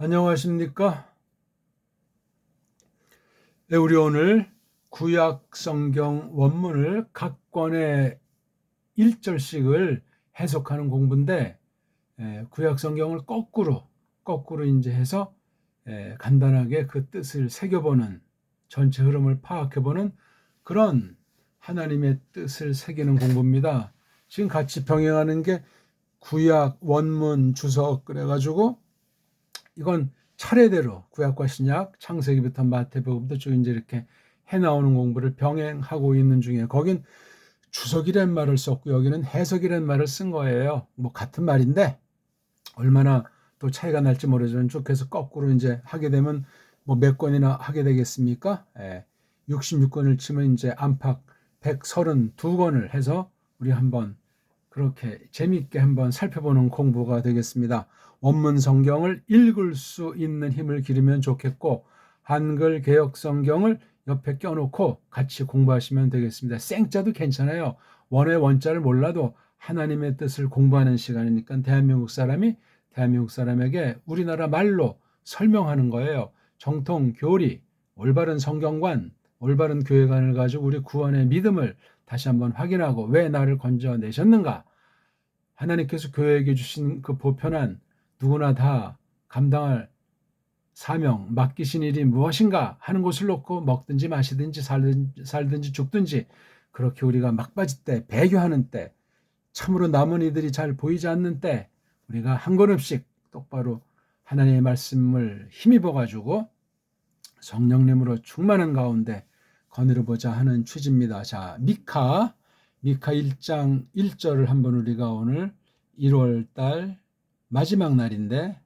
안녕하십니까? 네, 우리 오늘 구약 성경 원문을 각 권의 1절씩을 해석하는 공부인데, 구약 성경을 거꾸로 이제 해서 간단하게 그 뜻을 새겨보는, 전체 흐름을 파악해보는 그런 하나님의 뜻을 새기는 공부입니다. 지금 같이 병행하는 게 구약 원문 주석 그래가지고 이건 차례대로 구약과 신약, 창세기부터 마태복음부터 쭉 이제 이렇게 해나오는 공부를 병행하고 있는 중에, 거긴 주석이란 말을 썼고 여기는 해석이란 말을 쓴 거예요. 뭐 같은 말인데 얼마나 또 차이가 날지 모르지만 쭉 해서 거꾸로 이제 하게 되면 뭐 몇 권이나 하게 되겠습니까? 66권을 치면 이제 안팎 132권을 해서 우리 한번 그렇게 재미있게 한번 살펴보는 공부가 되겠습니다. 원문 성경을 읽을 수 있는 힘을 기르면 좋겠고, 한글 개역 성경을 옆에 껴놓고 같이 공부하시면 되겠습니다. 생자도 괜찮아요. 원의 원자를 몰라도 하나님의 뜻을 공부하는 시간이니까 대한민국 사람이 대한민국 사람에게 우리나라 말로 설명하는 거예요. 정통 교리, 올바른 성경관, 올바른 교회관을 가지고 우리 구원의 믿음을 다시 한번 확인하고 왜 나를 건져내셨는가? 하나님께서 교회에게 주신 그 보편한 누구나 다 감당할 사명, 맡기신 일이 무엇인가 하는 것을 놓고 먹든지 마시든지 살든지 죽든지 그렇게 우리가 막바지 때, 배교하는 때, 참으로 남은 이들이 잘 보이지 않는 때 우리가 한 걸음씩 똑바로 하나님의 말씀을 힘입어가지고 성령님으로 충만한 가운데 거느려보자 하는 취지입니다. 자, 미카 1장 1절을 한번 우리가 오늘 1월달 마지막 날인데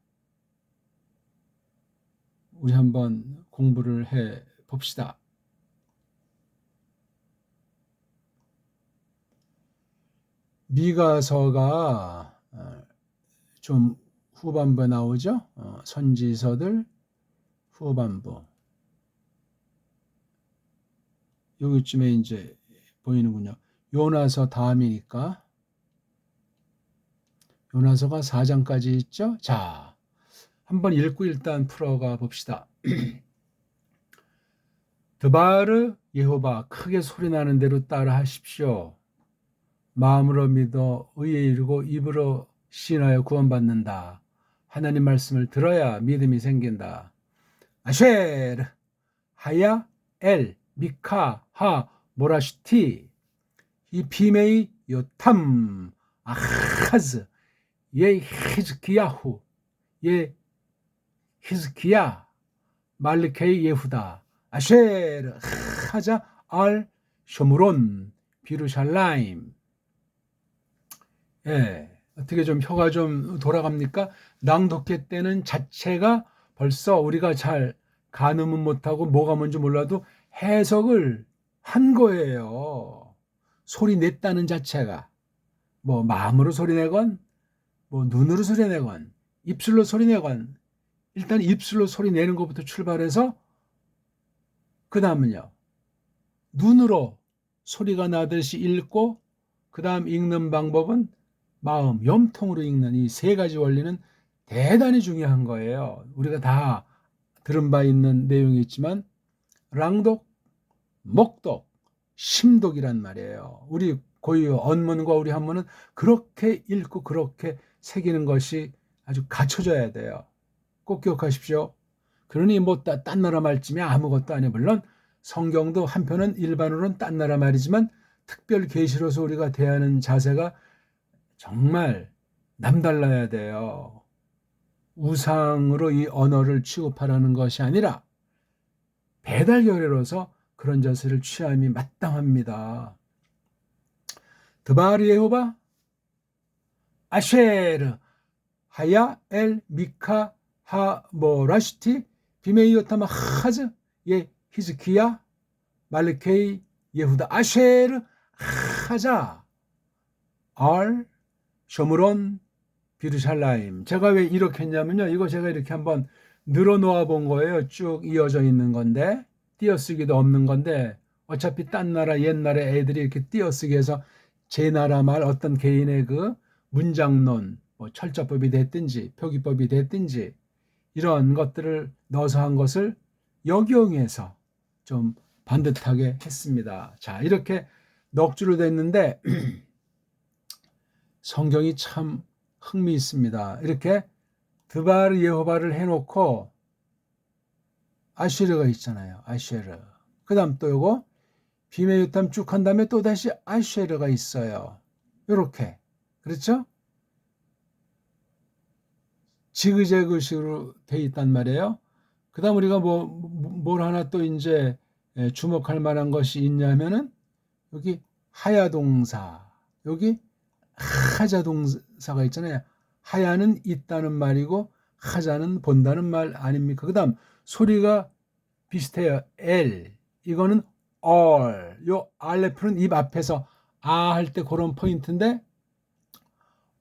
우리 한번 공부를 해 봅시다. 미가서가 좀 후반부에 나오죠. 선지서들 후반부 여기쯤에 이제 보이는군요. 요나서 다음이니까 요나서가 4장까지 있죠. 자, 한번 읽고 일단 풀어가 봅시다. 드바르 여호와, 크게 소리나는 대로 따라 하십시오. 마음으로 믿어 의에 이르고 입으로 시인하여 구원받는다. 하나님 말씀을 들어야 믿음이 생긴다. 아쉐르 하야 엘 미카 하 모라시티 이 비메이 요탐 아하즈 예 히즈키야후 예 히즈키야 말리케이 예후다 아쉐르 하자 알 쇼무론 비루샬라임. 어떻게 좀 혀가 좀 돌아갑니까? 낭독회 때는 자체가 벌써 우리가 잘 가늠은 못하고 뭐가 뭔지 몰라도 해석을 한 거예요. 소리 냈다는 자체가 뭐 마음으로 소리내건 뭐 눈으로 소리내건 입술로 소리내건 일단 입술로 소리내는 것부터 출발해서 그 다음은요 눈으로 소리가 나듯이 읽고 그 다음 읽는 방법은 마음, 염통으로 읽는 이 세 가지 원리는 대단히 중요한 거예요. 우리가 다 들은 바 있는 내용이 있지만 랑독, 목독, 심독이란 말이에요. 우리 고유 언문과 우리 한문은 그렇게 읽고 그렇게 새기는 것이 아주 갖춰져야 돼요. 꼭 기억하십시오. 그러니 뭐 딴 나라 말쯤이 아무것도 아니에요. 물론 성경도 한편은 일반으로는 딴 나라 말이지만 특별 계시로서 우리가 대하는 자세가 정말 남달라야 돼요. 우상으로 이 언어를 취급하라는 것이 아니라 배달 결례로서 그런 자세를 취함이 마땅합니다. 드바르 여호와 아쉐르 하야 엘 미카 하 모라시티 비메이오타마 하즈 예 히즈키야 말르케이 예후다 아쉐르 하자 알 쇼므론 비루샬라임. 제가 왜 이렇게 했냐면요, 이거 제가 이렇게 한번 늘어놓아 본 거예요. 쭉 이어져 있는 건데 띄어쓰기도 없는 건데 어차피 딴 나라 옛날에 애들이 이렇게 띄어쓰기 해서 제 나라 말 어떤 개인의 그 문장론 뭐 철자법이 됐든지 표기법이 됐든지 이런 것들을 넣어서 한 것을 역용해서 좀 반듯하게 했습니다. 자, 이렇게 넋 주로 됐는데 성경이 참 흥미있습니다. 이렇게 드바르 예호바를 해놓고 아쉐르가 있잖아요. 아쉐르. 그 다음 또 요거 비메 유탐 쭉 한 다음에 또 다시 아쉐르가 있어요. 요렇게. 그렇죠? 지그재그식으로 돼 있단 말이에요. 그 다음 우리가 뭘 하나 또 이제 주목할 만한 것이 있냐면은 여기 하야동사, 여기 하자동사가 있잖아요. 하야는 있다는 말이고 하자는 본다는 말 아닙니까? 그 다음 소리가 비슷해요. L. 이거는 all. 요 알레프는 입 앞에서 아 할 때 그런 포인트인데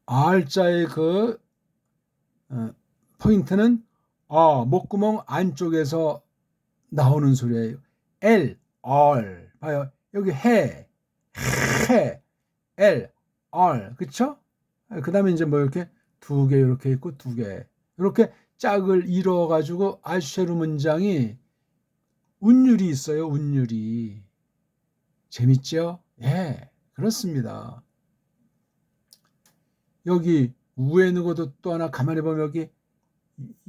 R자의 그 포인트는 목구멍 안쪽에서 나오는 소리예요. L, R. 봐요. 여기 해, L, R. 그쵸? 그 다음에 이제 뭐 이렇게 두 개 이렇게 있고 두 개. 이렇게 짝을 이뤄가지고 아쉐르 문장이 운율이 있어요. 운율이. 재밌죠? 예, 그렇습니다. 여기 위에 있는 것도 또 하나 가만히 보면 여기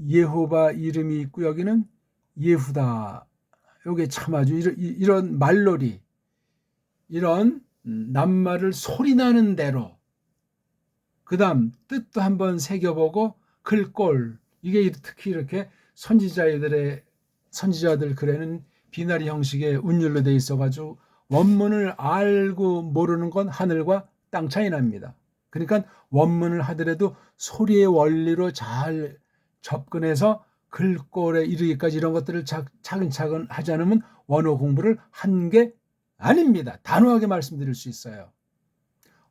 예호바 이름이 있고 여기는 예후다. 요게 참 아주 이런 말놀이, 이런 낱말을 소리나는 대로 그 다음 뜻도 한번 새겨보고 글꼴, 이게 특히 이렇게 선지자들 글에는 비나리 형식의 운율로 돼 있어가지고 원문을 알고 모르는 건 하늘과 땅 차이 납니다. 그러니까 원문을 하더라도 소리의 원리로 잘 접근해서 글꼴에 이르기까지 이런 것들을 차근차근 하지 않으면 원어 공부를 한 게 아닙니다. 단호하게 말씀드릴 수 있어요.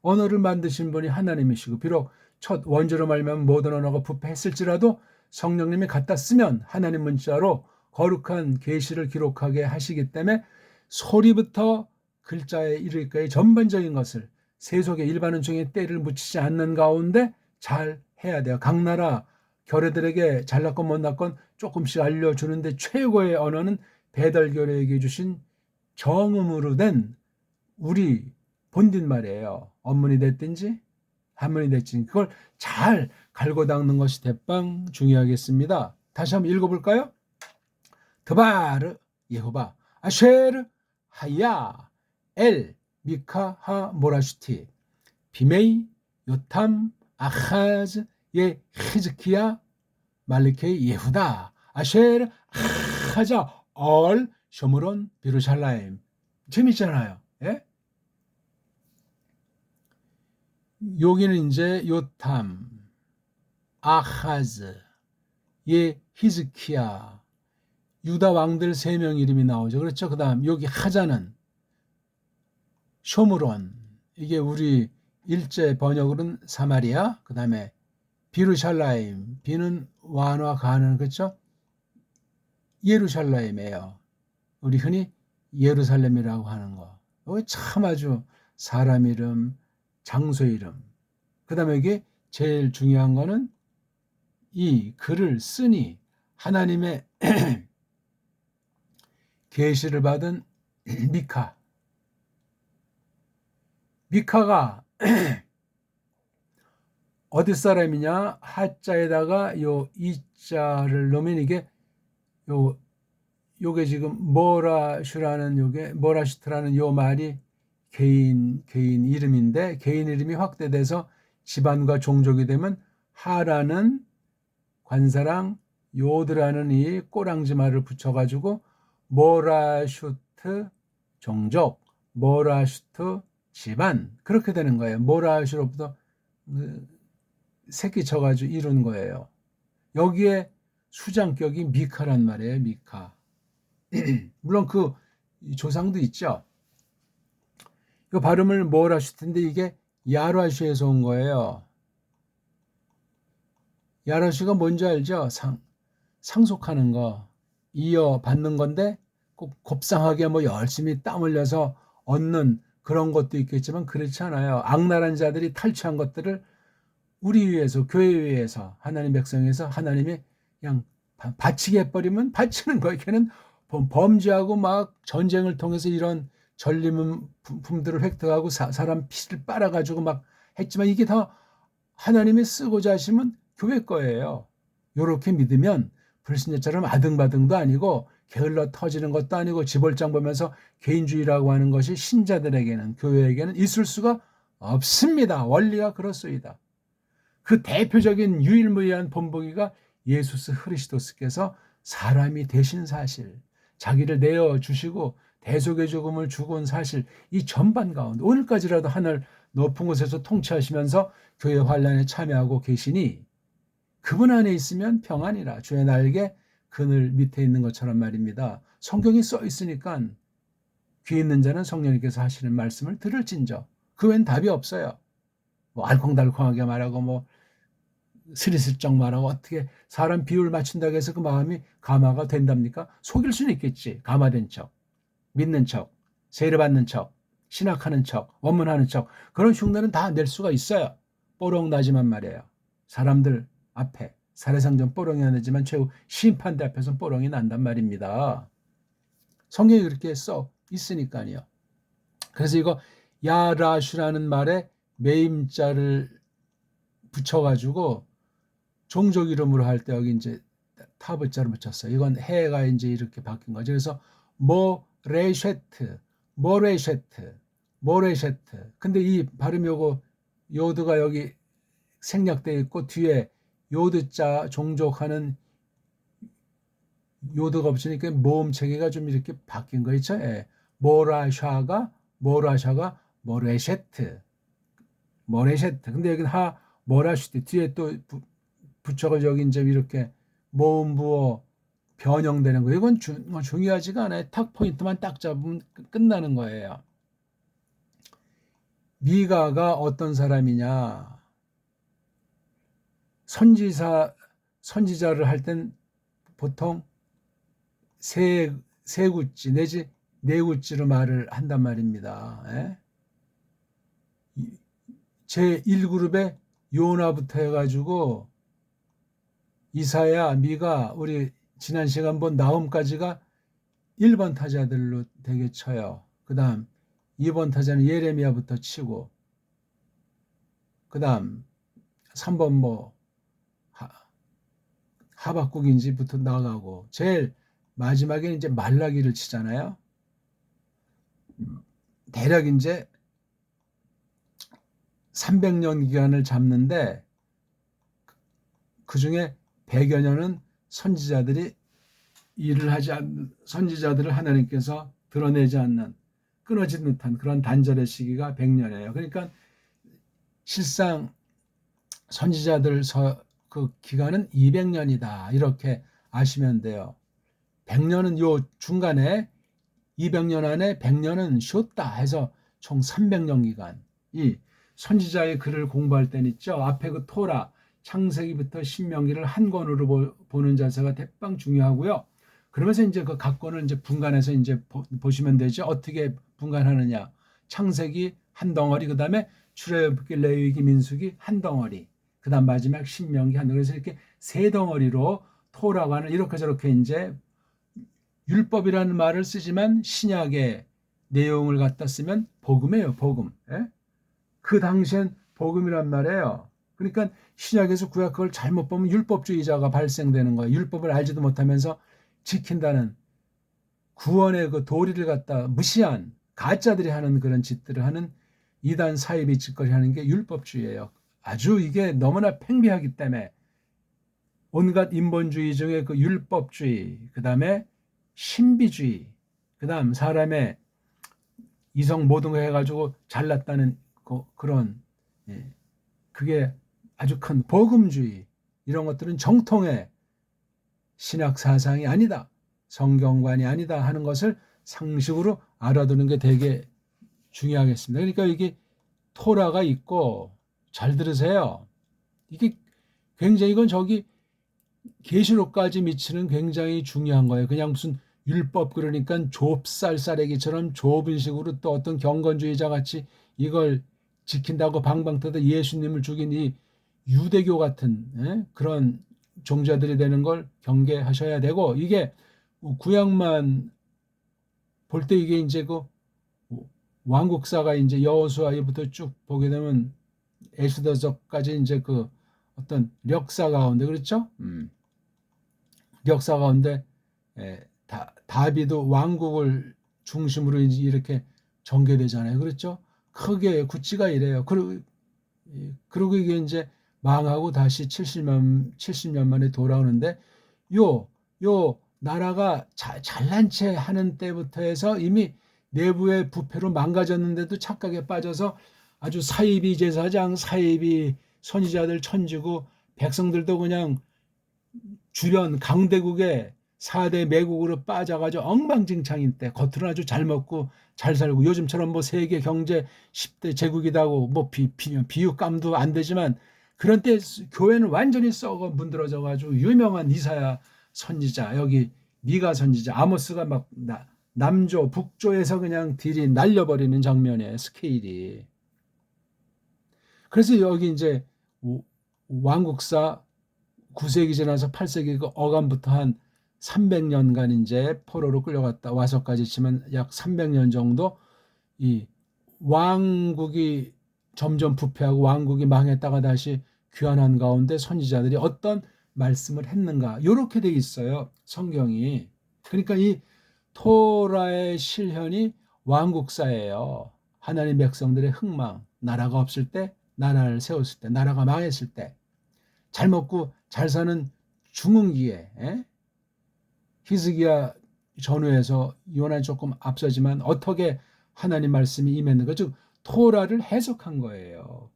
언어를 만드신 분이 하나님이시고 비록 첫 원조로 말미암아 모든 언어가 부패했을지라도 성령님이 갖다 쓰면 하나님 문자로 거룩한 계시를 기록하게 하시기 때문에 소리부터 글자에 이르기까지 전반적인 것을 세속의 일반 은총에 때를 묻히지 않는 가운데 잘 해야 돼요. 각 나라 교례들에게 잘났건 못났건 조금씩 알려주는데 최고의 언어는 배달교례에게 주신 정음으로 된 우리 본딘말이에요. 언문이 됐든지 한문이 됐든지 그걸 잘 갈고 닦는 것이 대빵 중요하겠습니다. 다시 한번 읽어볼까요? 드바르 예호바 아쉐르 하야 엘 미카 하 모라슈티 비메이 요탐 아하즈 예 히즈키야 말리케 예후다 아쉐르 하자 얼 쇼므론 비루샬라임. 재밌잖아요. 예? 여기는 이제 요탐, 아하즈, 예 히즈키야, 유다 왕들 3명 이름이 나오죠. 그렇죠? 그 다음 여기 하자는 쇼므론, 이게 우리 일제 번역으로는 사마리아, 그 다음에 비루샬라임, 비는 완화 가는, 그렇죠? 예루샬라임이에요. 우리 흔히 예루살렘이라고 하는 거. 이거 참 아주 사람 이름, 장소 이름. 그 다음에 이게 제일 중요한 거는 이 글을 쓰니 하나님의 계시를 받은 미카. 미카가 어디 사람이냐? 하자에다가 요 이자를 넣으면 이게 요게 지금 모라슈트라는 요 말이 개인 이름인데 개인 이름이 확대돼서 집안과 종족이 되면 하라는 관사랑 요드라는 이 꼬랑지 말을 붙여가지고 모라슈트 종족, 모라슈트 집안 그렇게 되는 거예요. 모라슈로부터 새끼 쳐가지고 이룬 거예요. 여기에 수장격이 미카란 말이에요. 미카. 물론 그 조상도 있죠. 이 발음을 모라슈트인데 이게 야라슈에서 온 거예요. 야라슈가 뭔지 알죠? 상속하는 거, 이어받는 건데 꼭 곱상하게 뭐 열심히 땀 흘려서 얻는 그런 것도 있겠지만 그렇지 않아요. 악랄한 자들이 탈취한 것들을 우리 위해서, 교회 위해서, 하나님 백성에서 하나님이 그냥 바치게 해버리면 바치는 거예요. 걔는 범죄하고 막 전쟁을 통해서 이런 전리품들을 획득하고 사람 피를 빨아가지고 막 했지만 이게 다 하나님이 쓰고자 하시면 교회 거예요. 요렇게 믿으면 불신자처럼 아등바등도 아니고 게을러 터지는 것도 아니고 지볼장 보면서 개인주의라고 하는 것이 신자들에게는, 교회에게는 있을 수가 없습니다. 원리가 그렇소이다. 그 대표적인 유일무이한 본보기가 예수스 그리스도께서 사람이 되신 사실, 자기를 내어주시고 대속의 죽음을 주고 온 사실, 이 전반 가운데 오늘까지라도 하늘 높은 곳에서 통치하시면서 교회 환란에 참여하고 계시니 그분 안에 있으면 평안이라. 주의 날개 그늘 밑에 있는 것처럼 말입니다. 성경이 써 있으니까 귀 있는 자는 성령님께서 하시는 말씀을 들을진저. 그 외엔 답이 없어요. 뭐 알콩달콩하게 말하고 뭐 스리슬쩍 말하고 어떻게 사람 비율 맞춘다고 해서 그 마음이 감화가 된답니까? 속일 수는 있겠지. 감화된 척, 믿는 척, 세례받는 척, 신학하는 척, 원문하는 척, 그런 흉내는 다 낼 수가 있어요. 뽀록 나지만 말이에요. 사람들 앞에 사례상전 뽀록이 안 나지만 최후 심판대 앞에서 뽀록이 난단 말입니다. 성경이 그렇게 써 있으니까요. 그래서 이거 야라슈라는 말에 매임자를 붙여가지고 종족 이름으로 할 때 여기 이제 타브자를 붙였어요. 이건 해가 이제 이렇게 바뀐 거죠. 그래서 모레쉐트. 근데 이 발음이 요거 요드가 여기 생략되어 있고 뒤에 요드자 종족하는 요드가 붙으니까 모음 체계가 좀 이렇게 바뀐 거 있죠. 예. 모라샤가 모레쉐트. 근데 여기는 모라슈트 뒤에 또 붙여가지고 여기 이제 이렇게 모음 부어 변형되는 거. 이건 중요하지가 않아요. 탁 포인트만 딱 잡으면 끝나는 거예요. 미가가 어떤 사람이냐? 선지자를 할 땐 보통 세 구찌 내지 네 구찌로 말을 한단 말입니다. 예? 제 1그룹에 요나부터 해가지고 이사야, 미가, 우리 지난 시간 본 나훔까지가 1번 타자들로 되게 쳐요. 그 다음 2번 타자는 예레미야부터 치고, 그 다음 3번 뭐 하박국인지부터 나가고, 제일 마지막에 이제 말라기를 치잖아요. 대략 이제 300년 기간을 잡는데 그 중에 100여 년은 선지자들이 일을 하지 않는, 선지자들을 하나님께서 드러내지 않는, 끊어진 듯한 그런 단절의 시기가 100년이에요. 그러니까 실상 선지자들 그 기간은 200년이다. 이렇게 아시면 돼요. 100년은 요 중간에 200년 안에 100년은 쉬었다 해서 총 300년 기간. 이 선지자의 글을 공부할 때는 있죠. 앞에 그 토라, 창세기부터 신명기를 한 권으로 보는 자세가 대빵 중요하고요. 그러면서 이제 그 각 권을 이제 분간해서 이제 보시면 되죠. 어떻게 분간하느냐. 창세기 한 덩어리, 그 다음에 출애굽기, 레위기, 민수기 한 덩어리, 그 다음 마지막 신명기 한 덩어리. 그래서 이렇게 세 덩어리로 토라고 하는, 이렇게 저렇게 이제 율법이라는 말을 쓰지만 신약의 내용을 갖다 쓰면 복음이에요. 복음. 예? 그 당시엔 복음이란 말이에요. 그러니까 신약에서 구약 그걸 잘못 보면 율법주의자가 발생되는 거예요. 율법을 알지도 못하면서 지킨다는 구원의 그 도리를 갖다 무시한 가짜들이 하는 그런 짓들을 하는 이단 사이비 짓거리 하는 게 율법주의예요. 아주 이게 너무나 팽배하기 때문에 온갖 인본주의 중에 그 율법주의, 그 다음에 신비주의, 그 다음 사람의 이성 모든 거 해가지고 잘났다는 그런, 그게 아주 큰 복음주의, 이런 것들은 정통의 신학 사상이 아니다, 성경관이 아니다 하는 것을 상식으로 알아두는 게 되게 중요하겠습니다. 그러니까 이게 토라가 있고, 잘 들으세요. 이게 굉장히, 이건 저기 계시록까지 미치는 굉장히 중요한 거예요. 그냥 무슨 율법, 그러니까 좁쌀쌀애기처럼 좁은 식으로 또 어떤 경건주의자 같이 이걸 지킨다고 방방 떠다 예수님을 죽인 이 유대교 같은 그런 종자들이 되는 걸 경계하셔야 되고, 이게 구약만 볼 때 이게 이제 그 왕국사가 이제 여호수아부터 쭉 보게 되면 에스더서까지 이제 그 어떤 역사 가운데, 그렇죠? 역사 가운데 다윗 왕국을 중심으로 이렇게 전개되잖아요. 그렇죠? 크게 구찌가 이래요. 그리고 이게 이제 망하고 다시 70년 만에 돌아오는데, 요 나라가 잘난 체 하는 때부터 해서 이미 내부의 부패로 망가졌는데도 착각에 빠져서 아주 사이비 제사장, 사이비 선지자들 천지고, 백성들도 그냥 주변 강대국의 4대 매국으로 빠져가지고 엉망진창인 때, 겉으로는 아주 잘 먹고 잘 살고, 요즘처럼 뭐 세계 경제 10대 제국이라고 뭐 비유감도 안 되지만, 그런 때 교회는 완전히 썩어 문드러져 가지고 유명한 이사야 선지자, 여기 미가 선지자, 아모스가 막 남조 북조에서 그냥 딜이 날려버리는 장면이에요, 스케일이. 그래서 여기 이제 왕국사 9세기 지나서 8세기 그 어간부터 한 300년간 이제 포로로 끌려갔다 와서까지 치면 약 300년 정도 이 왕국이 점점 부패하고 왕국이 망했다가 다시 귀환한 가운데 선지자들이 어떤 말씀을 했는가, 이렇게 돼 있어요, 성경이. 그러니까 이 토라의 실현이 왕국사예요. 하나님 백성들의 흥망, 나라가 없을 때, 나라를 세웠을 때, 나라가 망했을 때, 잘 먹고 잘 사는 중흥기에, 히스기야 전후에서 요나는 조금 앞서지만 어떻게 하나님 말씀이 임했는가, 즉 토라를 해석한 거예요.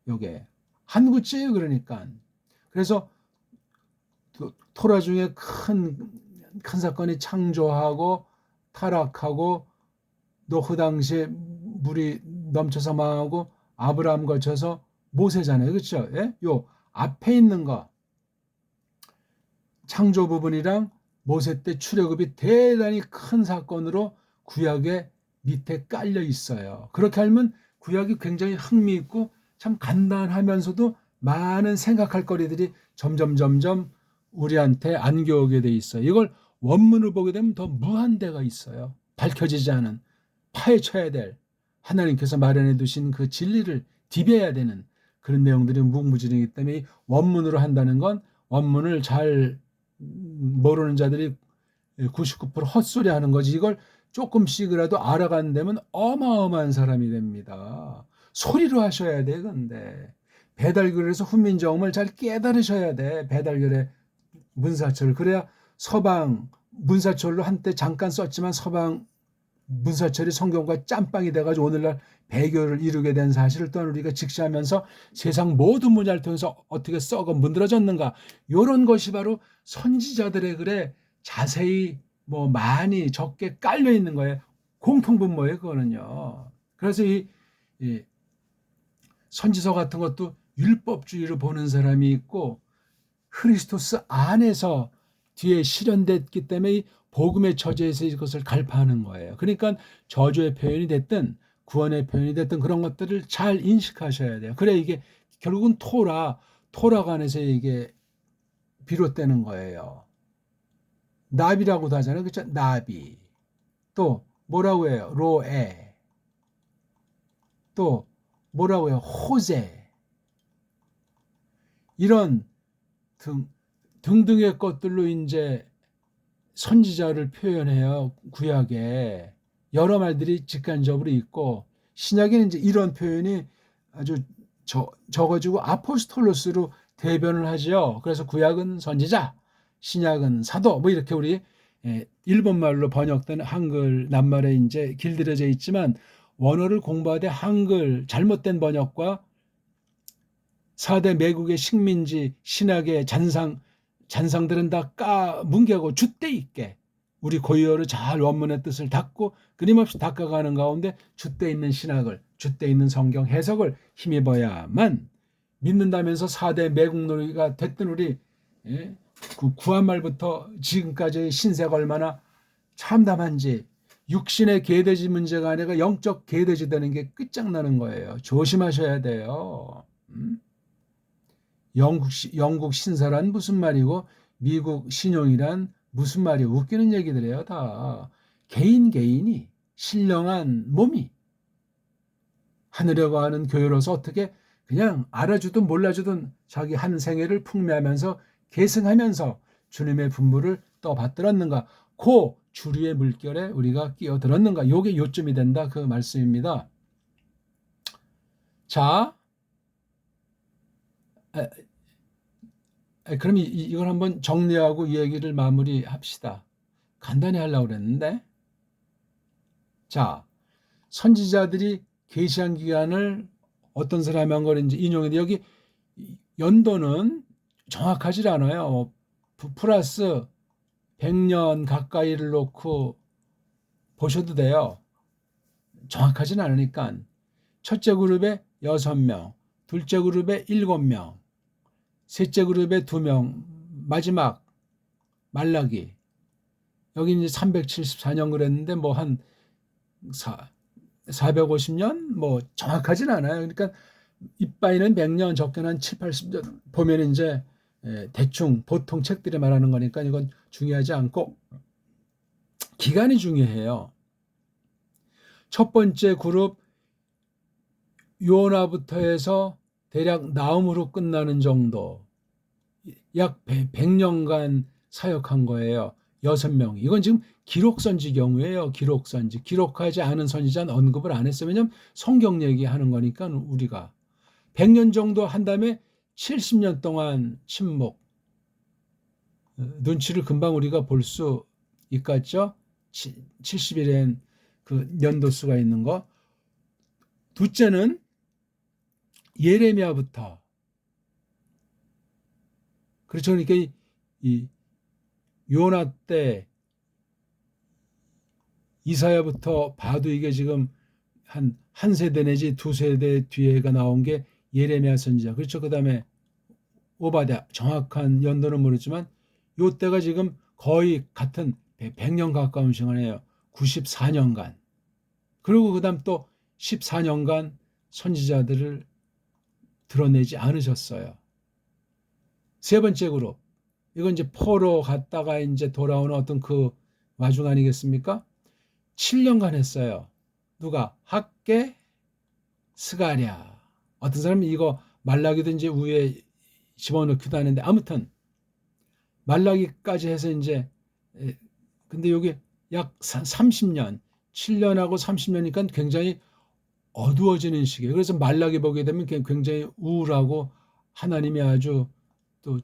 요게 한 구째예요. 그러니까 그래서 토라 중에 큰 사건이 창조하고 타락하고 노후 당시에 물이 넘쳐서 망하고 아브라함 거쳐서 모세잖아요. 그렇죠? 예? 요 앞에 있는 거 창조 부분이랑 모세 때 출애굽이 대단히 큰 사건으로 구약의 밑에 깔려 있어요. 그렇게 하면 구약이 굉장히 흥미있고 참 간단하면서도 많은 생각할 거리들이 점점 우리한테 안겨오게 돼 있어요. 이걸 원문을 보게 되면 더 무한대가 있어요. 밝혀지지 않은, 파헤쳐야 될, 하나님께서 마련해 두신 그 진리를 디벼야 되는 그런 내용들이 무궁무진하기 때문에 원문으로 한다는 건, 원문을 잘 모르는 자들이 99% 헛소리 하는 거지, 이걸 조금씩이라도 알아간다면 어마어마한 사람이 됩니다. 소리로 하셔야 돼. 근데 배달결에서 훈민정음을 잘 깨달으셔야 돼. 배달결의 문사철. 그래야 서방 문사철로 한때 잠깐 썼지만 서방 문사철이 성경과 짬빵이 돼가지고 오늘날 배교를 이루게 된 사실을 또한 우리가 직시하면서 세상 모든 분야를 통해서 어떻게 썩어 문드러졌는가, 이런 것이 바로 선지자들의 글에 자세히 뭐 많이 적게 깔려 있는 거예요. 공통분모예요, 그거는요. 그래서 이 선지서 같은 것도 율법주의를 보는 사람이 있고, 크리스토스 안에서 뒤에 실현됐기 때문에 이 복음의 처지에서 이것을 갈파하는 거예요. 그러니까 저주의 표현이 됐든 구원의 표현이 됐든 그런 것들을 잘 인식하셔야 돼요. 그래 이게 결국은 토라가 안에서 이게 비롯되는 거예요. 나비라고도 하잖아요. 그렇죠? 나비. 또 뭐라고 해요? 로에. 또 뭐라고 해요? 호세. 이런 등등의 것들로 이제 선지자를 표현해요. 구약에 여러 말들이 직간접으로 있고, 신약에는 이제 이런 표현이 아주 적어지고 아포스톨로스로 대변을 하죠. 그래서 구약은 선지자, 신약은 사도, 뭐 이렇게 우리 일본말로 번역된 한글 낱말에 이제 길들여져 있지만, 원어를 공부하되 한글 잘못된 번역과 4대 매국의 식민지 신학의 잔상들은 다 뭉개고 줏대 있게 우리 고유어로 잘 원문의 뜻을 닫고 끊임없이 닦아가는 가운데 줏대 있는 신학을, 줏대 있는 성경 해석을 힘입어야만 믿는다면서 4대 매국놀이가 됐던 우리 그 구한말부터 지금까지의 신세가 얼마나 참담한지, 육신의 계대지 문제가 아니라 영적 계대지 되는 게 끝장나는 거예요. 조심하셔야 돼요. 영국 신사란 무슨 말이고 미국 신용이란 무슨 말이에요. 웃기는 얘기들이에요. 다 개인이 신령한 몸이 하늘에 가는 교회로서 어떻게 그냥 알아주든 몰라주든 자기 한 생애를 풍미하면서 계승하면서 주님의 분부를 떠받들었는가, 그 주류의 물결에 우리가 끼어들었는가, 요게 요점이 된다, 그 말씀입니다. 자, 그럼 이걸 한번 정리하고 이 얘기를 마무리합시다. 간단히 하려고 그랬는데, 자, 선지자들이 계시한 기간을 어떤 사람이 한 거인지 인용인데, 여기 연도는 정확하지 않아요. 플러스 100년 가까이를 놓고 보셔도 돼요. 정확하진 않으니까. 첫째 그룹에 6명, 둘째 그룹에 7명, 셋째 그룹에 2명, 마지막 말라기. 여기 이제 374년 그랬는데 뭐 한 450년 뭐 정확하진 않아요. 그러니까 이빠이는 100년, 적게는 한 7, 80년 보면 이제 대충 보통 책들이 말하는 거니까 이건 중요하지 않고 기간이 중요해요. 첫 번째 그룹 요나부터 해서 대략 나움으로 끝나는 정도, 약 100년간 사역한 거예요. 6명. 이건 지금 기록선지 경우예요. 기록선지. 기록하지 않은 선지자는 언급을 안 했어요. 왜냐하면 성경 얘기하는 거니까. 우리가 100년 정도 한 다음에 70년 동안 침묵. 눈치를 금방 우리가 볼 수 있겠죠. 70일엔 그 연도수가 있는 거. 둘째는 예레미야부터. 그렇죠. 그러니까 이 요나 때 이사야부터 봐도 이게 지금 한 세대 내지 두 세대 뒤에가 나온 게 예레미야 선지자. 그렇죠. 그 다음에 오바댜. 정확한 연도는 모르지만 요 때가 지금 거의 같은 100년 가까운 시간이에요. 94년간. 그리고 그 다음 또 14년간 선지자들을 드러내지 않으셨어요. 세 번째 그룹. 이건 이제 포로 갔다가 이제 돌아오는 어떤 그 와중 아니겠습니까? 7년간 했어요. 누가? 학개, 스가랴. 어떤 사람이 이거 말라기도 이제 위에 집어넣기도 하는데, 아무튼 말라기까지 해서 이제, 근데 여기 약 30년, 7년하고 30년이니까 굉장히 어두워지는 시기예요. 그래서 말라기 보게 되면 굉장히 우울하고 하나님이 아주 또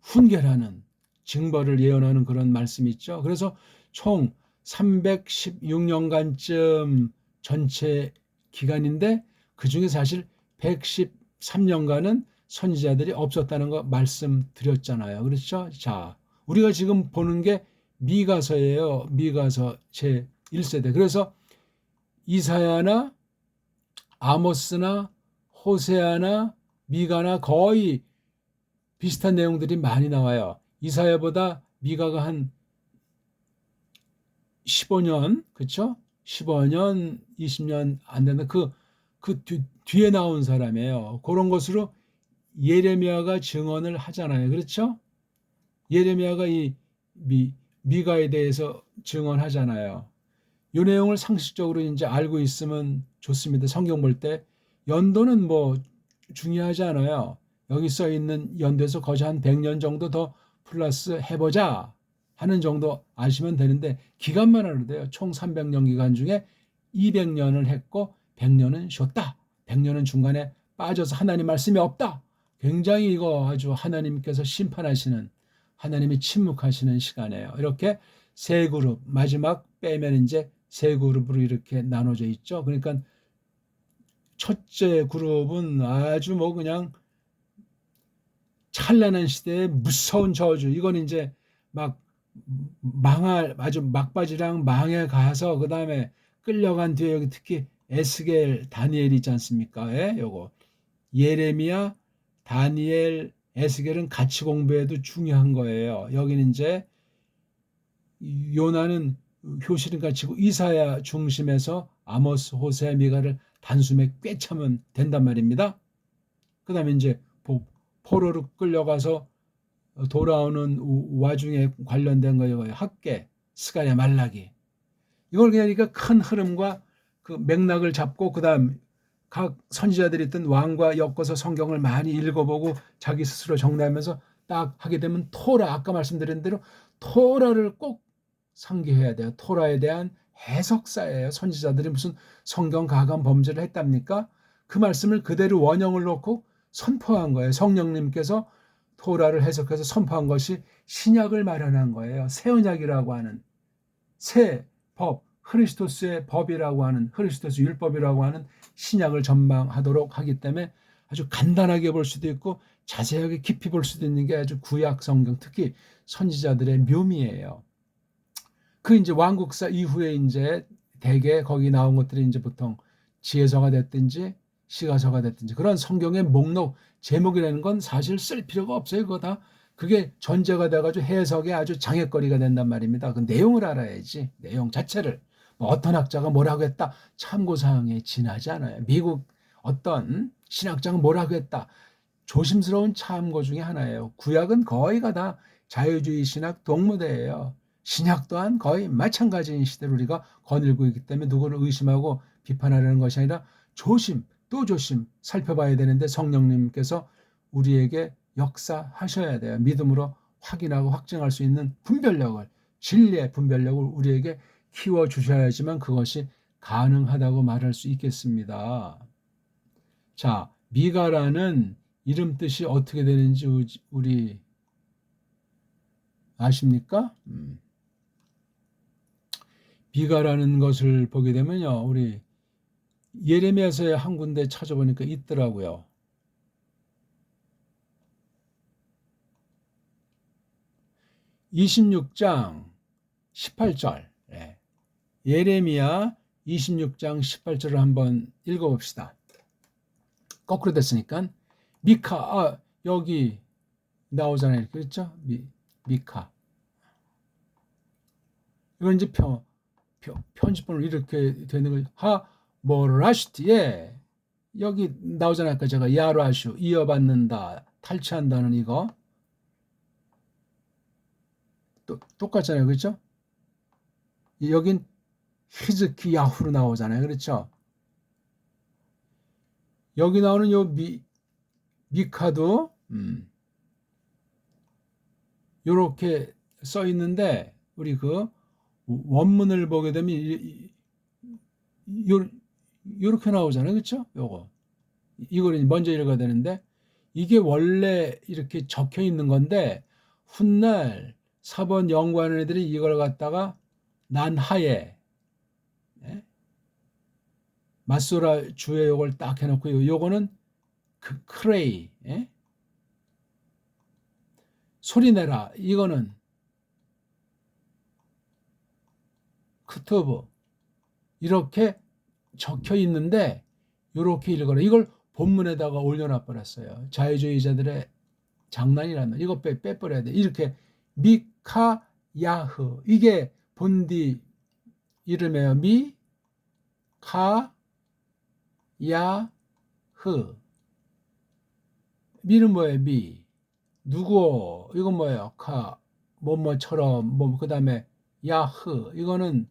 훈계라는 징벌을 예언하는 그런 말씀이 있죠. 그래서 총 316년간쯤 전체 기간인데 그중에 사실 113년간은 선지자들이 없었다는 거 말씀드렸잖아요. 그렇죠? 자, 우리가 지금 보는 게 미가서예요. 미가서 제1세대. 그래서 이사야나 아모스나 호세아나 미가나 거의 비슷한 내용들이 많이 나와요. 이사야보다 미가가 한 15년, 그렇죠? 15년, 20년 안 된다. 뒤에 나온 사람이에요. 그런 것으로 예레미야가 증언을 하잖아요. 그렇죠? 예레미야가 이 미가에 대해서 증언하잖아요. 이 내용을 상식적으로 이제 알고 있으면 좋습니다. 성경 볼 때 연도는 뭐 중요하지 않아요. 여기 써 있는 연도에서 거저 한 100년 정도 더 플러스 해보자 하는 정도 아시면 되는데 기간만 알아도 돼요. 총 300년 기간 중에 200년을 했고 100년은 쉬었다. 100년은 중간에 빠져서 하나님 말씀이 없다. 굉장히 이거 아주 하나님께서 심판하시는, 하나님이 침묵하시는 시간이에요. 이렇게 세 그룹, 마지막 빼면 이제 세 그룹으로 이렇게 나눠져 있죠. 그러니까 첫째 그룹은 아주 뭐 그냥 찬란한 시대의 무서운 저주. 이건 이제 막 아주 막바지랑 망해 가서 그 다음에 끌려간 뒤에 여기 특히 에스겔, 다니엘 있지 않습니까? 예, 요거 예레미야, 다니엘, 에스겔은 같이 공부해도 중요한 거예요. 여기는 이제 요나는 효실은 가치고 이사야 중심에서 아모스, 호세, 미가를 단숨에 꿰차면 된단 말입니다. 그 다음에 이제 포로로 끌려가서 돌아오는 와중에 관련된 거예요. 학계, 스가랴, 말라기. 이걸 그러니까 큰 흐름과 그 맥락을 잡고 그다음 각 선지자들이 있던 왕과 엮어서 성경을 많이 읽어보고 자기 스스로 정리하면서 딱 하게 되면 토라, 아까 말씀드린 대로 토라를 꼭 상기해야 돼요. 토라에 대한 해석사예요. 선지자들이 무슨 성경 가감 범죄를 했답니까? 그 말씀을 그대로 원형을 놓고 선포한 거예요. 성령님께서 토라를 해석해서 선포한 것이 신약을 마련한 거예요. 새 언약이라고 하는 새 법, 크리스토스의 법이라고 하는 크리스토스 율법이라고 하는 신약을 전망하도록 하기 때문에 아주 간단하게 볼 수도 있고 자세하게 깊이 볼 수도 있는 게 아주 구약 성경, 특히 선지자들의 묘미예요. 그 이제 왕국사 이후에 이제 대개 거기 나온 것들이 이제 보통 지혜서가 됐든지 시가서가 됐든지 그런 성경의 목록 제목이라는 건 사실 쓸 필요가 없어요. 그거 다 그게 전제가 돼가지고 해석에 아주 장애거리가 된단 말입니다. 그 내용을 알아야지. 내용 자체를. 뭐 어떤 학자가 뭐라고 했다. 참고사항에 지나지 않아요. 미국 어떤 신학자가 뭐라고 했다. 조심스러운 참고 중에 하나예요. 구약은 거의가 다 자유주의 신학 동무대예요. 신약 또한 거의 마찬가지인 시대를 우리가 거닐고 있기 때문에 누구를 의심하고 비판하려는 것이 아니라 조심 또 조심 살펴봐야 되는데 성령님께서 우리에게 역사하셔야 돼요. 믿음으로 확인하고 확증할 수 있는 분별력을, 진리의 분별력을 우리에게 키워주셔야지만 그것이 가능하다고 말할 수 있겠습니다. 자, 미가라는 이름 뜻이 어떻게 되는지 우리 아십니까? 미가라는 것을 보게 되면요. 우리 예레미야서에 한 군데 찾아보니까 있더라고요. 26장 18절. 예레미야 26장 18절을 한번 읽어봅시다. 거꾸로 됐으니까 미카, 여기 나오잖아요. 그렇죠? 미카. 이건 이제 편집본으로 이렇게 되는 걸 모라시티에 여기 나오잖아요. 아까 제가 야라슈 이어받는다, 탈취한다는 이거 똑같잖아요. 그렇죠? 여긴 히즈키 야후로 나오잖아요. 그렇죠? 여기 나오는 요 미카도 요렇게 써 있는데 우리 그 원문을 보게 되면 요렇게 나오잖아요. 그렇죠? 요거. 이걸 먼저 읽어야 되는데 이게 원래 이렇게 적혀 있는 건데 훗날 사본 연구하는 애들이 이걸 갖다가 난하에 마소라 주의 요걸 딱 해놓고 요거는 크레이 소리내라 이거는 크투브 이렇게 적혀 있는데 이렇게 읽어라. 이걸 본문에다가 올려놔 버렸어요. 자유주의자들의 장난이라는 이거 빼버려야 돼. 이렇게 미카야흐 이게 본디 이름이에요. 미카야흐 미는 뭐예요? 미 누구 이건 뭐예요? 뭐뭐처럼 뭐 그다음에 야흐 이거는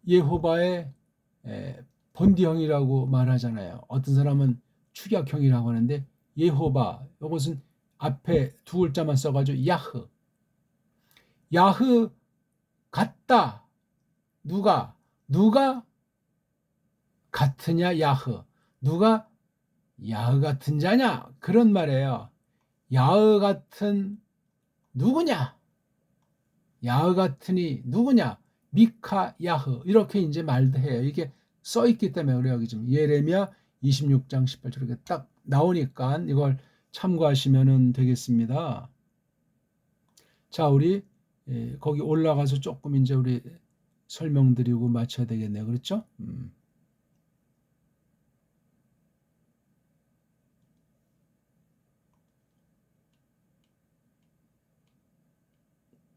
예호바의 본디형이라고 말하잖아요. 어떤 사람은 축약형이라고 하는데 예호바 이것은 앞에 두 글자만 써가지고 야흐 같다. 누가 같으냐 야흐 누가 야흐 같은 자냐 그런 말이에요. 야흐 같은 누구냐 야흐 같으니 누구냐 미카 야흐 이렇게 이제 말도 해요. 이게 써 있기 때문에 우리 여기 지금 예레미야 26장 18절 이렇게 딱 나오니까 이걸 참고하시면 되겠습니다. 자, 우리 거기 올라가서 조금 이제 우리 설명드리고 마쳐야 되겠네요. 그렇죠?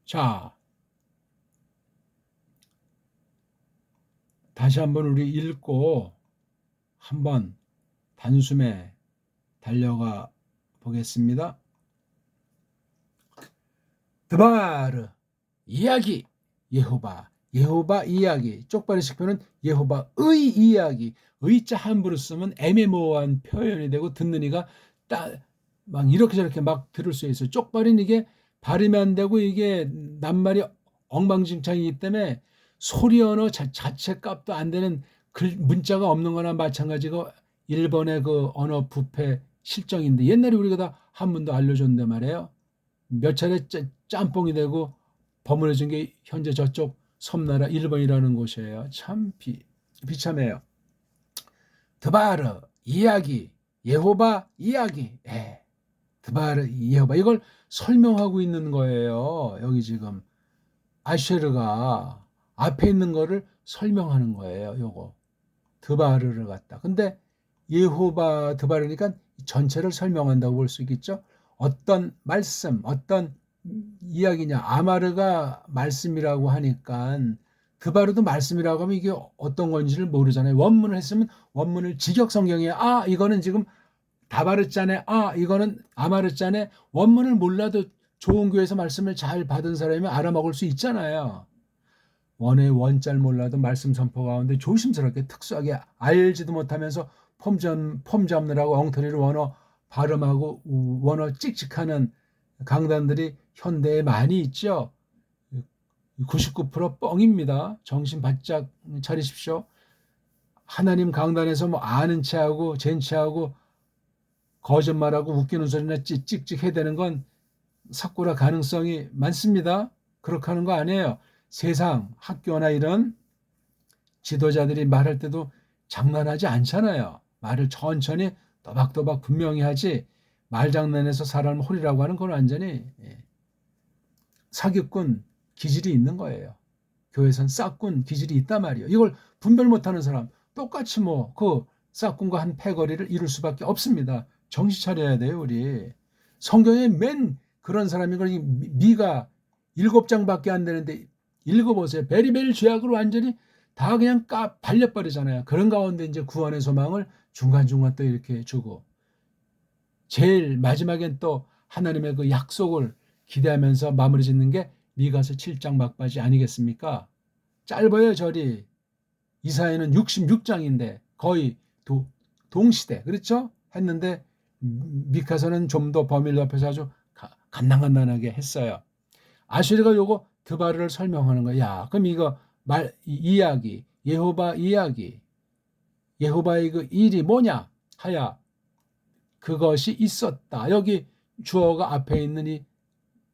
자, 다시 한번 우리 읽고 한번 단숨에 달려가 보겠습니다. 드바르 이야기 예호바 이야기. 쪽발이식 표현은 예호바의 이야기. 의자 함부로 쓰면 애매모호한 표현이 되고 듣는 이가 막 이렇게 저렇게 막 들을 수 있어요. 쪽발은 이게 발음이 안 되고 이게 낱말이 엉망진창이기 때문에 소리 언어 자체 값도 안 되는 문자가 없는 거나 마찬가지고 일본의 그 언어 부패 실정인데 옛날에 우리가 다 한문도 알려줬는데 말이에요. 몇 차례 짬뽕이 되고 버무려진 게 현재 저쪽 섬나라 일본이라는 곳이에요. 참 비참해요. 드바르 이야기 예호바 이야기. 드바르 예호바 이걸 설명하고 있는 거예요. 여기 지금 아쉐르가 앞에 있는 거를 설명하는 거예요. 요거 드바르를 갖다. 근데 예호바 드바르니까 전체를 설명한다고 볼 수 있겠죠. 어떤 말씀, 어떤 이야기냐. 아마르가 말씀이라고 하니까 드바르도 말씀이라고 하면 이게 어떤 건지를 모르잖아요. 원문을 했으면 원문을 직역성경에 이거는 지금 다바르짜네, 이거는 아마르짜네. 원문을 몰라도 좋은 교회에서 말씀을 잘 받은 사람이 알아먹을 수 있잖아요. 원의 원자를 몰라도 말씀 선포 가운데 조심스럽게 특수하게 알지도 못하면서 폼 잡느라고 엉터리를 원어 발음하고 원어 찍찍하는 강단들이 현대에 많이 있죠. 99% 뻥입니다. 정신 바짝 차리십시오. 하나님 강단에서 뭐 아는 체하고 젠체하고 거짓말하고 웃기는 소리나 찍찍 해대는 건 사고라 가능성이 많습니다. 그렇게 하는 거 아니에요. 세상 학교나 이런 지도자들이 말할 때도 장난하지 않잖아요. 말을 천천히 또박또박 분명히 하지 말장난해서 사람을 홀이라고 하는 건 완전히 사기꾼 기질이 있는 거예요. 교회에선 싹꾼 기질이 있단 말이에요. 이걸 분별 못하는 사람 똑같이 뭐 그 싹꾼과 한 패거리를 이룰 수밖에 없습니다. 정신 차려야 돼요. 우리 성경에 맨 그런 사람이 미가 7장밖에 안 되는데 읽어보세요. 베리베리 죄악으로 완전히 다 그냥 발려버리잖아요. 그런 가운데 이제 구원의 소망을 중간중간 또 이렇게 주고 제일 마지막엔 또 하나님의 그 약속을 기대하면서 마무리 짓는 게 미가서 7장 막바지 아니겠습니까? 짧아요. 절이 이사야는 66장인데 거의 동시대 그렇죠? 했는데 미카서는 좀 더 범위를 넓혀서 아주 간단하게 했어요. 아슈리가 요거 드바르를 설명하는 거야. 그럼 이거 이야기 예호바 이야기 예호바의 그 일이 뭐냐 하야 그것이 있었다. 여기 주어가 앞에 있는 이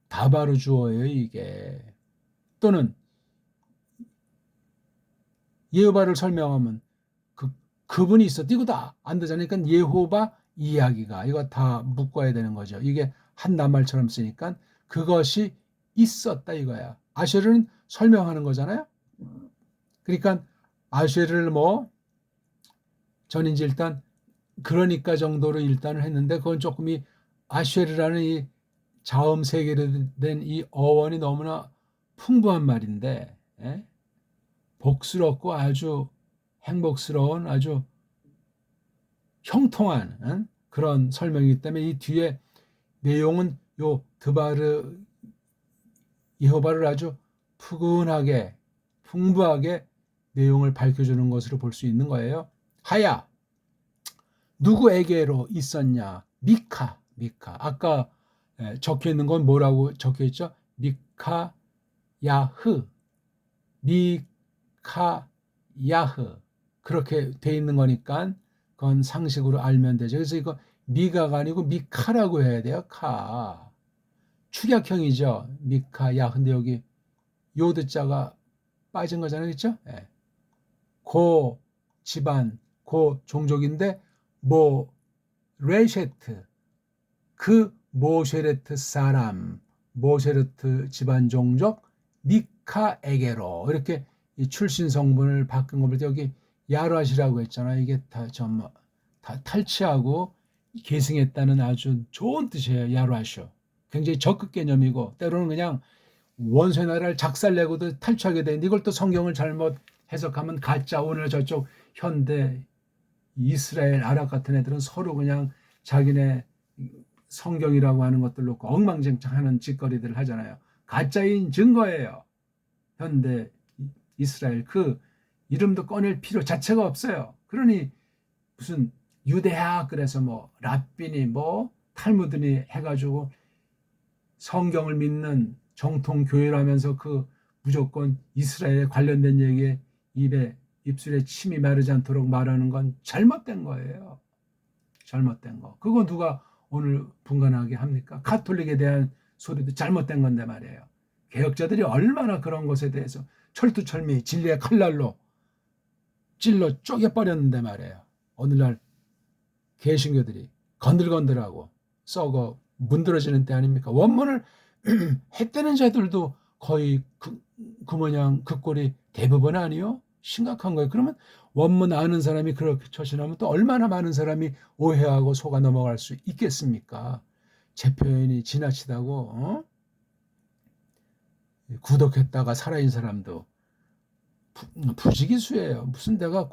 다바르 주어예요. 이게 또는 예호바를 설명하면 그분이 있었다. 이거 다 안 되잖아요. 그러니까 예호바 이야기가 이거 다 묶어야 되는 거죠. 이게 한 낱말처럼 쓰니까 그것이 있었다 이거야. 아쉐르는 설명하는 거잖아요. 그러니까 아쉐르를 저는 이제 일단 그러니까 정도로 일단을 했는데 그건 조금 이 아쉐르라는 이 자음 세계로 된 이 어원이 너무나 풍부한 말인데 복스럽고 아주 행복스러운 아주 형통한 그런 설명이기 때문에 이 뒤에 내용은 요 드바르 예호바를 아주 푸근하게 풍부하게 내용을 밝혀주는 것으로 볼 수 있는 거예요. 하야 누구에게로 있었냐? 미카 아까 적혀 있는 건 뭐라고 적혀 있죠? 미카 야흐 그렇게 돼 있는 거니까 그건 상식으로 알면 되죠. 그래서 이거 미가가 아니고 미카라고 해야 돼요. 축약형이죠. 미카야. 근데 여기 요드자가 빠진 거잖아요. 그렇죠? 고 집안, 고 종족인데 레셰트 그 모쉐레트 사람, 모쉐레트 집안 종족 미카에게로 이렇게 이 출신 성분을 바꾼 거 볼 때 여기 야라시라고 했잖아요. 이게 다 탈취하고 계승했다는 아주 좋은 뜻이에요. 야라쇼. 굉장히 적극 개념이고 때로는 그냥 원수의 나라를 작살내고도 탈취하게 되는데 이걸 또 성경을 잘못 해석하면 가짜 오늘 저쪽 현대 이스라엘 아랍 같은 애들은 서로 그냥 자기네 성경이라고 하는 것들 놓고 엉망진창하는 짓거리들을 하잖아요. 가짜인 증거예요. 현대 이스라엘 그 이름도 꺼낼 필요 자체가 없어요. 그러니 무슨 유대학 그래서 뭐 랍비니 뭐 탈무드니 해가지고 성경을 믿는 정통 교회라면서 그 무조건 이스라엘에 관련된 얘기에 입술에 침이 마르지 않도록 말하는 건 잘못된 거예요. 잘못된 거. 그거 누가 오늘 분간하게 합니까? 가톨릭에 대한 소리도 잘못된 건데 말이에요. 개혁자들이 얼마나 그런 것에 대해서 철두철미 진리의 칼날로 찔러 쪼개버렸는데 말이에요. 오늘날 개신교들이 건들건들하고 썩어 문드러지는 때 아닙니까? 원문을 했다는 자들도 거의 그 모양 그 꼴이 대부분 아니요? 심각한 거예요. 그러면 원문 아는 사람이 그렇게 처신하면 또 얼마나 많은 사람이 오해하고 속아 넘어갈 수 있겠습니까? 제 표현이 지나치다고 구독했다가 살아있는 사람도 부지기수예요. 무슨 내가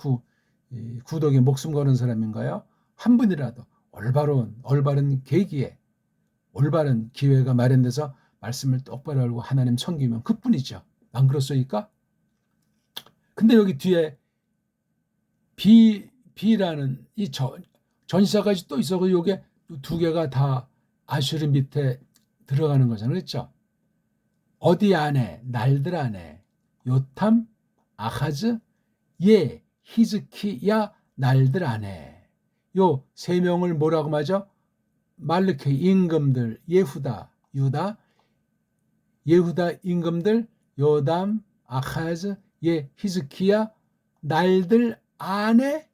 구독에 목숨 거는 사람인가요? 한 분이라도 올바른 계기에 올바른 기회가 마련돼서 말씀을 똑바로 알고 하나님 섬기면 그뿐이죠. 안 그렇습니까? 근데 여기 뒤에 비라는 이 전시사까지 또 있어서 요게 두 개가 다 아슈르 밑에 들어가는 거잖아요. 그렇죠? 어디 안에 날들 안에 요탐, 아하즈, 히즈키야 날들 안에 요 세 명을 뭐라고 말하죠? 말르케 임금들 예후다 임금들 요담, 아하즈, 히즈키야 날들 안에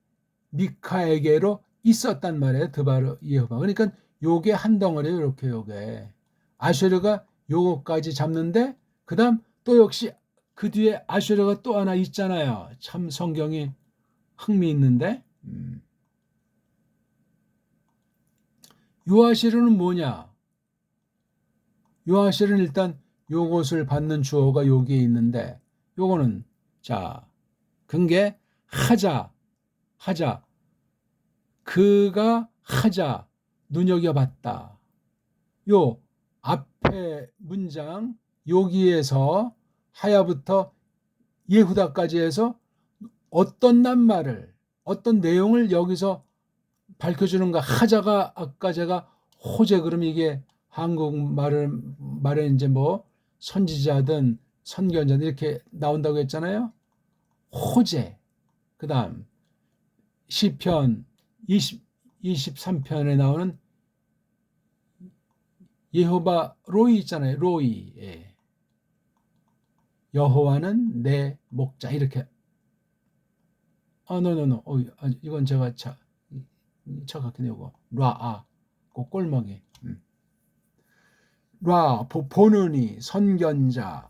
미카에게로 있었단 말이에요. 드바르 예후가. 그러니까 요게 한 덩어리예요. 이렇게 요게 아슈르가 요거까지 잡는데 그다음 또 역시 그 뒤에 아슈르가 또 하나 있잖아요. 참 성경이 흥미있는데 요아시르는 뭐냐? 요아시르는 일단 요것을 받는 주어가 여기에 있는데 요거는 자 근게 하자 그가 하자 눈여겨봤다. 요 앞에 문장 여기에서 하야부터 예후다까지 해서 어떤 낱말을 어떤 내용을 여기서 밝혀주는가. 하자가 아까 제가 호재 그럼 이게 한국말에 이제 뭐 선지자든 선견자든 이렇게 나온다고 했잖아요. 호재. 그 다음 시편 23편에 나오는 여호와 로이 있잖아요. 로이. 예. 여호와는 내 목자 이렇게. 노. 이건 제가 착각해 내고 그 꼴먹이. 보느니 선견자.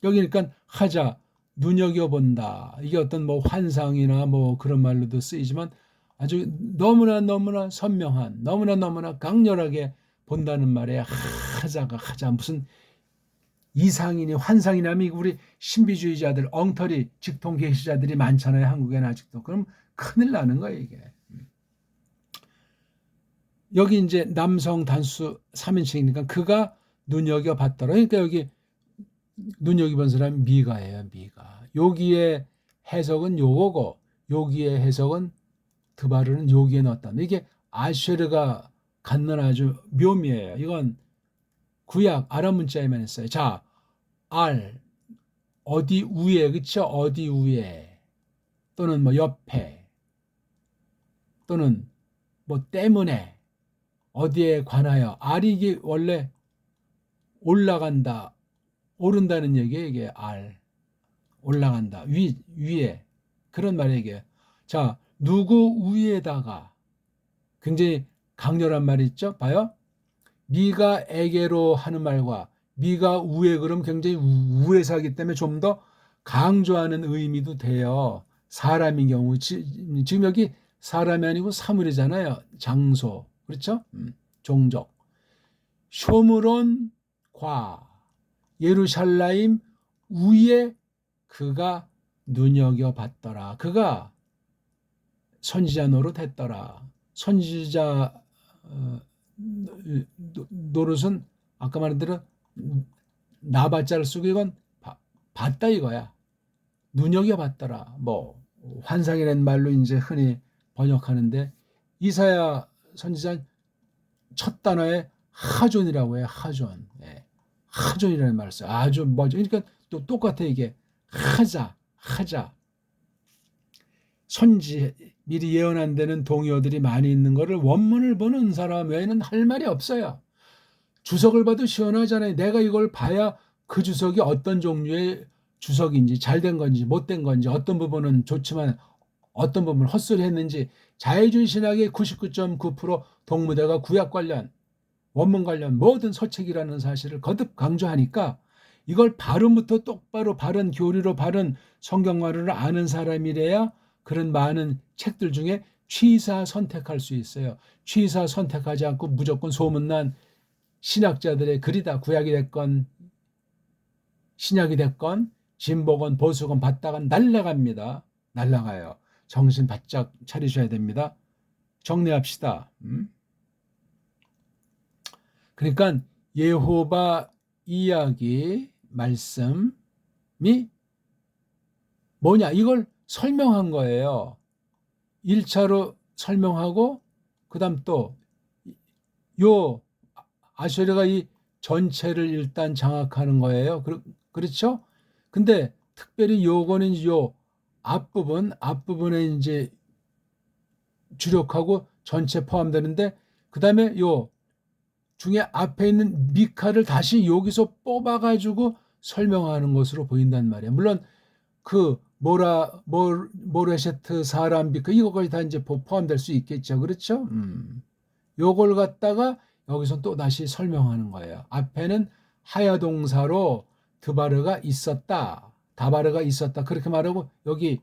여기 그러니까 하자 눈여겨본다. 이게 어떤 뭐 환상이나 뭐 그런 말로도 쓰이지만 아주 너무나 선명한 너무나 강렬하게 본다는 말에 하자 무슨 이상이니 환상이냐면 우리 신비주의자들 엉터리 직통 계시자들이 많잖아요. 한국에는 아직도. 그럼 큰일 나는 거예요 이게. 여기 이제 남성 단수 3인칭이니까 그가 눈여겨봤더라. 그러니까 여기 눈여겨본 사람이 미가예요. 미가. 여기에 해석은 요거고 여기에 해석은 드바르는 여기에 넣었다. 이게 아쉐르가 갖는 아주 묘미예요. 이건 구약 아람 문자에만 했어요. 자, 어디 위에 그쵸? 어디 위에 또는 뭐 옆에 또는 뭐 때문에 어디에 관하여 이게 원래 올라간다 오른다는 얘기예요. 이게 올라간다 위에 그런 말이에요. 자, 누구 위에다가 굉장히 강렬한 말이 있죠. 봐요. 미가에게로 하는 말과 미가 우에 그럼 굉장히 우회사기 때문에 좀 더 강조하는 의미도 돼요. 사람인 경우 지금 여기 사람이 아니고 사물이잖아요. 장소 그렇죠? 종족 쇼므론 과 예루살렘 위에 그가 눈여겨봤더라. 그가 선지자 노릇했더라. 선지자 노릇은 아까 말한 대로 나받자를 쓰고 이건 봤다 이거야. 눈여겨봤더라. 뭐 환상이라는 말로 이제 흔히 번역하는데 이사야 선지자 첫 단어에 하존이라고 해요. 하존. 예. 하존이라는 말을 써요. 아주 뭐죠. 그러니까 또 똑같아 이게. 하자. 선지 미리 예언한 데는 동의어들이 많이 있는 거를 원문을 보는 사람 외에는 할 말이 없어요. 주석을 봐도 시원하잖아요. 내가 이걸 봐야 그 주석이 어떤 종류의 주석인지 잘된 건지 못된 건지 어떤 부분은 좋지만 어떤 부분은 헛소리 했는지 자유주의 신학의 99.9% 동무대가 구약 관련 원문 관련 모든 서책이라는 사실을 거듭 강조하니까 이걸 발음부터 똑바로 바른 교리로 바른 성경말을 아는 사람이래야 그런 많은 책들 중에 취사 선택할 수 있어요. 취사 선택하지 않고 무조건 소문난 신학자들의 글이다. 구약이 됐건 신약이 됐건 진보건 보수건 받다가 날아갑니다. 날아가요. 정신 바짝 차리셔야 됩니다. 정리합시다. 그러니까 예호바 이야기 말씀이 뭐냐 이걸 설명한 거예요. 1차로 설명하고 그 다음 또 요 아수르가 이 전체를 일단 장악하는 거예요. 그렇죠? 근데 특별히 요거는 요 앞부분에 이제 주력하고 전체 포함되는데 그 다음에 요 중에 앞에 있는 미카를 다시 여기서 뽑아가지고 설명하는 것으로 보인단 말이에요. 물론 그 모레셰트 사람 미카 이거까지 다 이제 포함될 수 있겠죠. 그렇죠? 요걸 갖다가 여기서 또 다시 설명하는 거예요. 앞에는 하야 동사로 드바르가 있었다. 다바르가 있었다. 그렇게 말하고 여기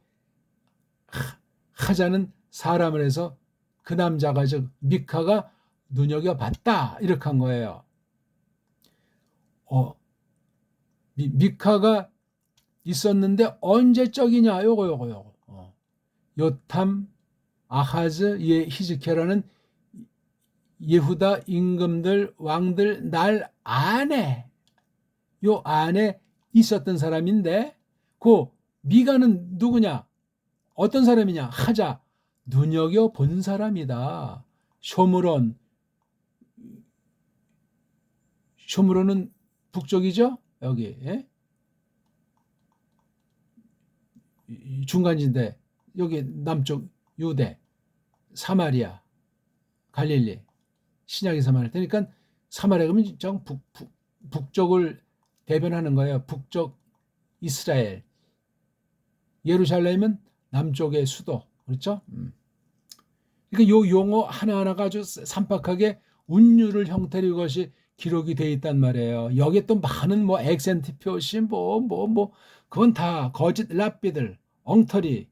하자는 사람을 해서 그 남자가 즉 미카가 눈여겨봤다. 이렇게 한 거예요. 미카가 있었는데 언제적이냐 요거. 요탐, 아하즈, 히즈키야라는 예후다 임금들 왕들 날 안에 요 안에 있었던 사람인데 그 미가는 누구냐? 어떤 사람이냐? 하자 눈여겨본 사람이다. 쇼므론은 북쪽이죠? 여기 중간지인데 여기 남쪽 유대, 사마리아, 갈릴리 신약에서 말할 테니까 사마리아 그러면 정 북쪽을 대변하는 거예요. 북쪽 이스라엘. 예루살렘은 남쪽의 수도. 그렇죠? 그러니까 요 용어 하나하나가 아주 산박하게 운율을 형태로 이것이 기록이 돼 있단 말이에요. 여기에 또 많은 뭐 액센트 표시 그건 다 거짓 랍비들, 엉터리,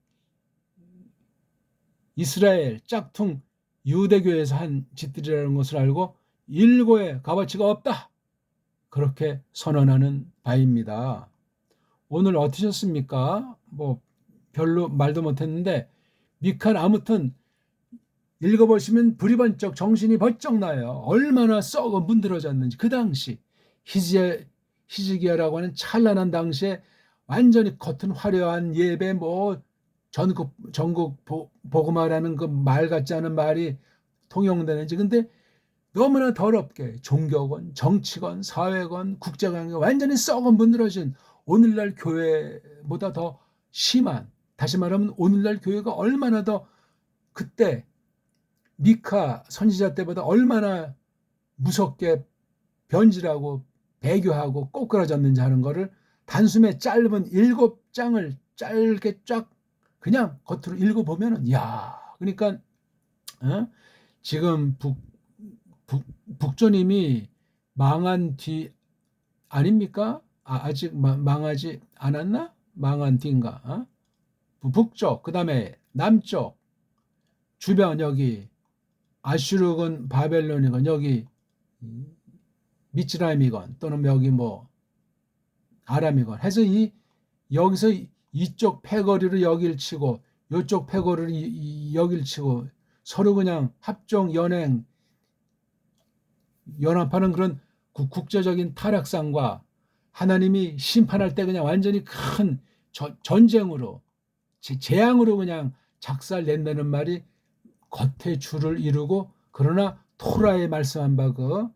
이스라엘, 짝퉁, 유대교에서 한 짓들이라는 것을 알고 일고의 값어치가 없다. 그렇게 선언하는 바입니다. 오늘 어떠셨습니까? 뭐 별로 말도 못했는데 미칸 아무튼 읽어보시면 불이 번쩍 정신이 번쩍 나요. 얼마나 썩어 문드러졌는지 그 당시 히즈기야라고 하는 찬란한 당시에 완전히 겉은 화려한 예배 뭐 전국 복음화라는 그 말 같지 않은 말이 통용되는지 근데 너무나 더럽게 종교건 정치건 사회건 국제관계가 완전히 썩어 문드러진 오늘날 교회보다 더 심한 다시 말하면 오늘날 교회가 얼마나 더 그때 미카 선지자 때보다 얼마나 무섭게 변질하고 배교하고 꼬꾸라졌는지 하는 거를 단숨에 짧은 7장을 짧게 쫙 그냥 겉으로 읽어보면은 야 그러니까 지금 북조님이 망한 뒤 아닙니까? 아직 망하지 않았나? 망한 뒤인가? 북쪽 그 다음에 남쪽 주변 여기 아슈르건 바벨론이건 여기 미츠라임이건 또는 여기 뭐 아람이건 해서 여기서 이쪽 패거리로 여길 치고 이쪽 패거리로 여길 치고 서로 그냥 합종 연행 연합하는 그런 국제적인 타락상과 하나님이 심판할 때 그냥 완전히 큰 전쟁으로 재앙으로 그냥 작살낸다는 말이 겉에 줄을 이루고, 그러나 토라에 말씀한 바 그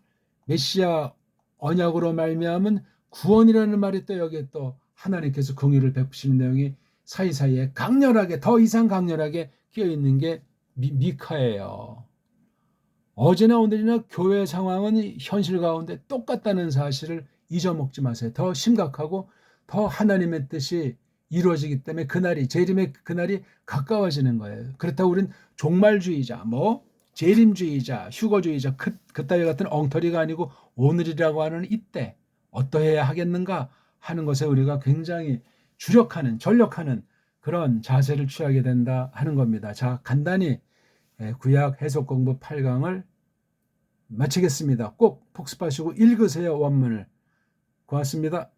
메시아 언약으로 말미암은 구원이라는 말이 또 여기에 또 하나님께서 긍휼을 베푸시는 내용이 사이사이에 강렬하게, 더 이상 강렬하게 끼어 있는 게 미카예요. 어제나 오늘이나 교회 상황은 현실 가운데 똑같다는 사실을 잊어먹지 마세요. 더 심각하고 더 하나님의 뜻이 이루어지기 때문에 그날이, 재림의 그날이 가까워지는 거예요. 그렇다고 우린 종말주의자, 재림주의자, 휴거주의자, 그따위 같은 엉터리가 아니고 오늘이라고 하는 이때 어떠해야 하겠는가 하는 것에 우리가 굉장히 전력하는 그런 자세를 취하게 된다 하는 겁니다. 자, 간단히 구약 해석 공부 8강을 마치겠습니다. 꼭 복습하시고 읽으세요, 원문을. 고맙습니다.